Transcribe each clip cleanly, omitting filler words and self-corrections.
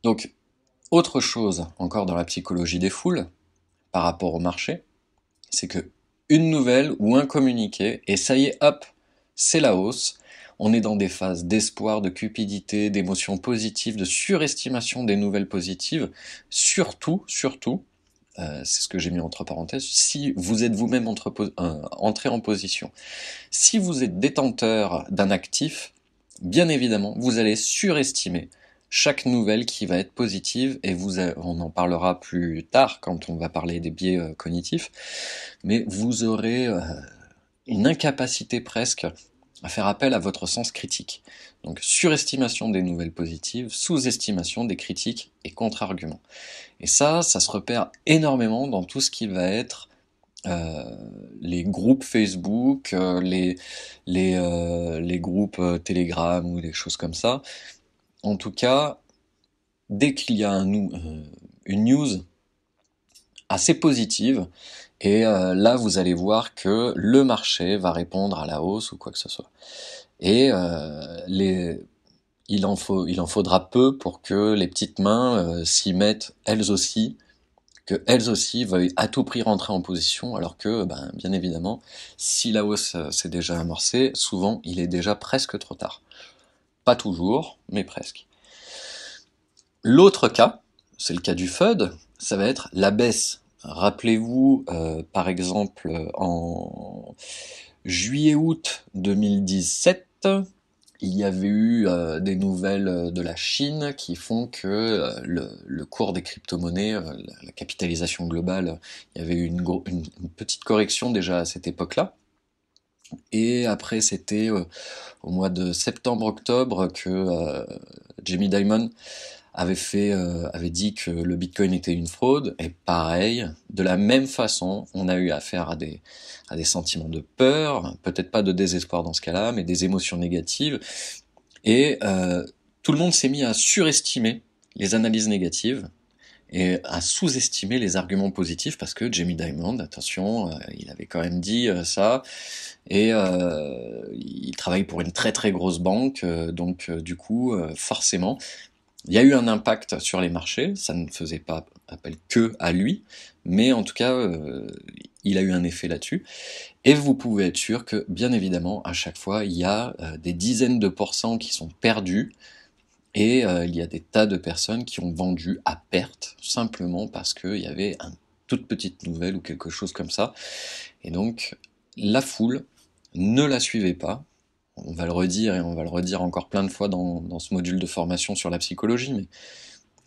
Donc, autre chose encore dans la psychologie des foules, par rapport au marché, c'est que une nouvelle ou un communiqué, et ça y est, hop, c'est la hausse. On est dans des phases d'espoir, de cupidité, d'émotions positives, de surestimation des nouvelles positives. Surtout, c'est ce que j'ai mis entre parenthèses, si vous êtes vous-même entré en position. Si vous êtes détenteur d'un actif, bien évidemment, vous allez surestimer chaque nouvelle qui va être positive, et on en parlera plus tard quand on va parler des biais cognitifs, mais vous aurez une incapacité presque à faire appel à votre sens critique. Donc surestimation des nouvelles positives, sous-estimation des critiques et contre-arguments. Et ça se repère énormément dans tout ce qui va être les groupes Facebook, les groupes Telegram ou des choses comme ça. En tout cas, dès qu'il y a une news assez positive, et là vous allez voir que le marché va répondre à la hausse ou quoi que ce soit. Et il en faudra peu pour que les petites mains s'y mettent elles aussi, que elles aussi veuillent à tout prix rentrer en position, alors que, bien évidemment, si la hausse s'est déjà amorcée, souvent il est déjà presque trop tard. Pas toujours, mais presque. L'autre cas, c'est le cas du FUD, ça va être la baisse. Rappelez-vous, par exemple, en juillet-août 2017, il y avait eu des nouvelles de la Chine qui font que le cours des crypto-monnaies, la capitalisation globale, il y avait eu une petite correction déjà à cette époque-là. Et après, c'était au mois de septembre-octobre que Jamie Dimon avait dit que le Bitcoin était une fraude, et pareil, de la même façon, on a eu affaire à des sentiments de peur, peut-être pas de désespoir dans ce cas-là, mais des émotions négatives, et tout le monde s'est mis à surestimer les analyses négatives, et à sous-estimer les arguments positifs, parce que Jamie Dimon, attention, il avait quand même dit ça, et il travaille pour une très très grosse banque, donc du coup, forcément, il y a eu un impact sur les marchés, ça ne faisait pas appel que à lui, mais en tout cas, il a eu un effet là-dessus. Et vous pouvez être sûr que, bien évidemment, à chaque fois, il y a des dizaines de pourcents qui sont perdus, et il y a des tas de personnes qui ont vendu à perte, simplement parce qu'il y avait une toute petite nouvelle ou quelque chose comme ça. Et donc, la foule, ne la suivez pas. On va le redire, et on va le redire encore plein de fois dans ce module de formation sur la psychologie, mais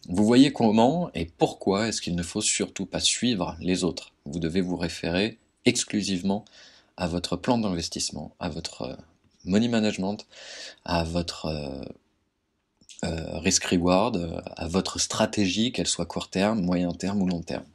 vous voyez comment et pourquoi est-ce qu'il ne faut surtout pas suivre les autres. Vous devez vous référer exclusivement à votre plan d'investissement, à votre money management, à votre risk reward, à votre stratégie, qu'elle soit court terme, moyen terme ou long terme.